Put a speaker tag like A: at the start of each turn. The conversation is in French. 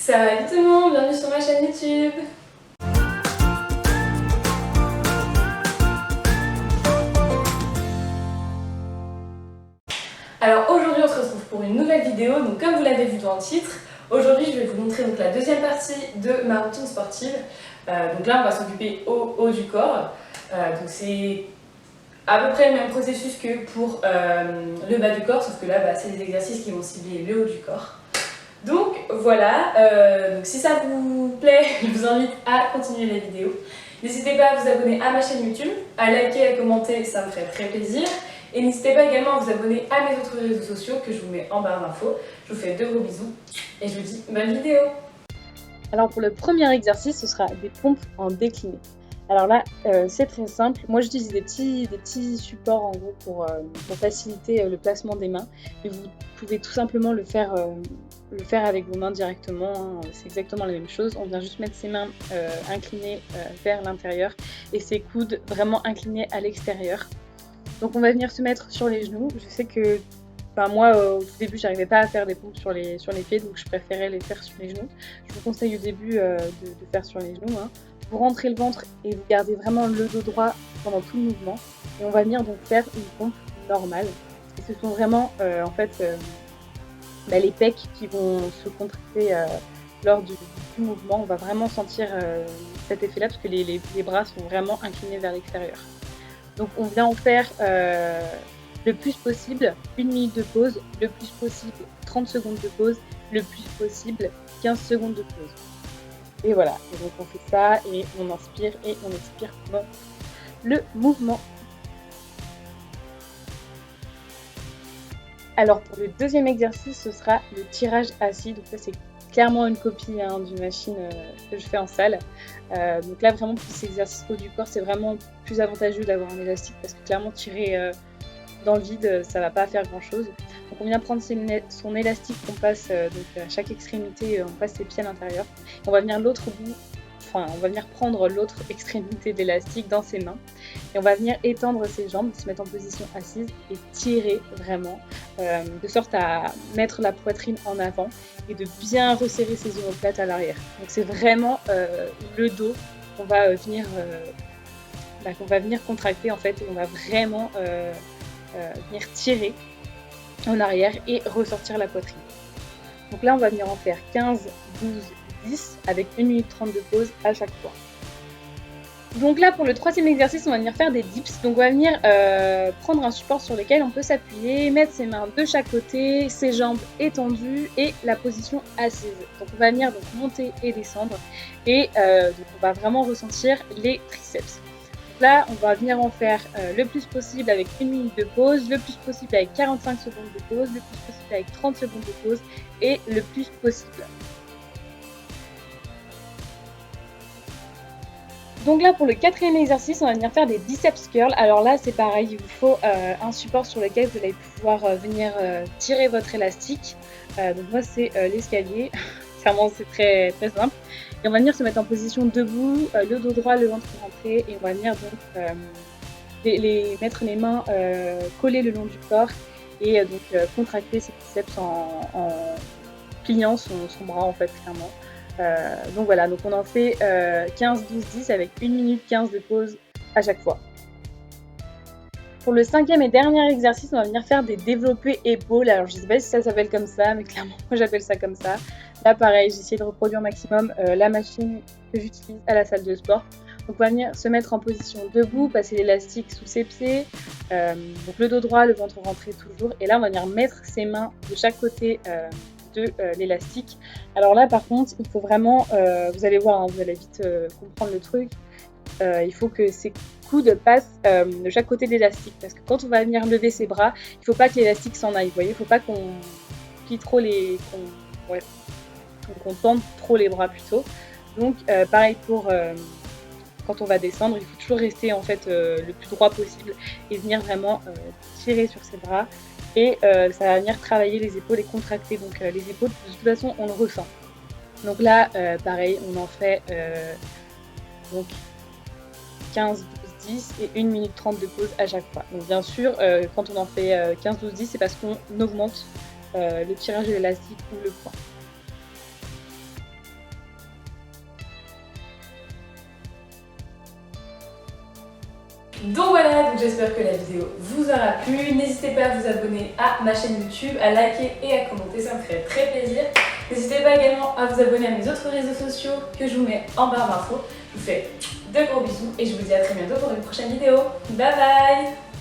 A: Salut tout le monde, bienvenue sur ma chaîne YouTube. Alors aujourd'hui on se retrouve pour une nouvelle vidéo, donc comme vous l'avez vu dans le titre, aujourd'hui je vais vous montrer donc, la deuxième partie de ma routine sportive. Donc là on va s'occuper au haut du corps, donc c'est à peu près le même processus que pour le bas du corps, sauf que là c'est des exercices qui vont cibler le haut du corps. Donc voilà, donc si ça vous plaît, je vous invite à continuer la vidéo. N'hésitez pas à vous abonner à ma chaîne YouTube, à liker, à commenter, ça me ferait très plaisir. Et n'hésitez pas également à vous abonner à mes autres réseaux sociaux que je vous mets en barre d'infos. Je vous fais de gros bisous et je vous dis bonne vidéo.
B: Alors pour le premier exercice, ce sera des pompes en décliné. Alors là, c'est très simple. Moi, j'utilise des petits supports en gros pour faciliter le placement des mains. Mais vous pouvez tout simplement le faire avec vos mains directement. Hein. C'est exactement la même chose. On vient juste mettre ses mains inclinées vers l'intérieur et ses coudes vraiment inclinés à l'extérieur. Donc on va venir se mettre sur les genoux. Je sais que moi, au tout début, j'arrivais pas à faire des pompes sur les pieds, donc je préférais les faire sur les genoux. Je vous conseille au début de faire sur les genoux. Hein. Vous rentrez le ventre et vous gardez vraiment le dos droit pendant tout le mouvement. Et on va venir donc faire une pompe normale. Et ce sont vraiment les pecs qui vont se contracter lors du mouvement. On va vraiment sentir cet effet-là parce que les bras sont vraiment inclinés vers l'extérieur. Donc on vient en faire le plus possible 1 minute de pause, le plus possible 30 secondes de pause, le plus possible 15 secondes de pause. Et voilà, et donc on fait ça et on inspire et on expire pendant le mouvement. Alors pour le deuxième exercice, ce sera le tirage assis. Donc ça c'est clairement une copie d'une machine que je fais en salle. Donc là vraiment pour ces exercices haut du corps, c'est vraiment plus avantageux d'avoir un élastique parce que clairement tirer dans le vide, ça va pas faire grand chose. Donc on vient prendre son élastique qu'on passe donc à chaque extrémité, on passe ses pieds à l'intérieur. On va venir on va venir prendre l'autre extrémité d'élastique dans ses mains et on va venir étendre ses jambes, se mettre en position assise et tirer vraiment de sorte à mettre la poitrine en avant et de bien resserrer ses omoplates à l'arrière. Donc c'est vraiment le dos qu'on va venir contracter en fait et on va vraiment venir tirer en arrière et ressortir la poitrine. Donc là on va venir en faire 15, 12, 10 avec 1 minute 30 de pause à chaque fois. Donc là pour le troisième exercice on va venir faire des dips. Donc on va venir prendre un support sur lequel on peut s'appuyer, mettre ses mains de chaque côté, ses jambes étendues et la position assise. Donc on va venir donc monter et descendre et donc on va vraiment ressentir les triceps. Là, on va venir en faire le plus possible avec 1 minute de pause, le plus possible avec 45 secondes de pause, le plus possible avec 30 secondes de pause et le plus possible. Donc là, pour le quatrième exercice, on va venir faire des biceps curls. Alors là, c'est pareil, il vous faut un support sur lequel vous allez pouvoir venir tirer votre élastique. Donc moi, c'est l'escalier. Clairement, c'est très, très simple. Et on va venir se mettre en position debout, le dos droit, le ventre rentré. Et on va venir donc mettre les mains collées le long du corps et donc contracter ses biceps en pliant son bras en fait, clairement. Donc voilà, donc on en fait 15, 12, 10 avec 1 minute 15 de pause à chaque fois. Pour le cinquième et dernier exercice, on va venir faire des développés épaules. Alors je ne sais pas si ça s'appelle comme ça, mais clairement moi j'appelle ça comme ça. Là pareil, j'ai essayé de reproduire au maximum la machine que j'utilise à la salle de sport. Donc on va venir se mettre en position debout, passer l'élastique sous ses pieds, donc le dos droit, le ventre rentré toujours. Et là on va venir mettre ses mains de chaque côté de l'élastique. Alors là par contre il faut vraiment, vous allez voir, hein, vous allez vite comprendre le truc, il faut que ses coudes passent de chaque côté de l'élastique parce que quand on va venir lever ses bras, il ne faut pas que l'élastique s'en aille, vous voyez, il ne faut pas qu'on plie trop qu'on tende trop les bras plutôt. Donc pareil pour quand on va descendre, il faut toujours rester en fait le plus droit possible et venir vraiment tirer sur ses bras. Et ça va venir travailler les épaules et contracter donc les épaules, de toute façon on le ressent. Donc là pareil, on en fait donc 15, 12, 10 et 1 minute 30 de pause à chaque fois. Donc bien sûr quand on en fait 15, 12, 10 c'est parce qu'on augmente le tirage de l'élastique ou le poids.
A: Donc voilà, donc j'espère que la vidéo vous aura plu. N'hésitez pas à vous abonner à ma chaîne YouTube, à liker et à commenter, ça me ferait très plaisir. N'hésitez pas également à vous abonner à mes autres réseaux sociaux que je vous mets en barre d'infos. Je vous fais de gros bisous et je vous dis à très bientôt pour une prochaine vidéo. Bye bye!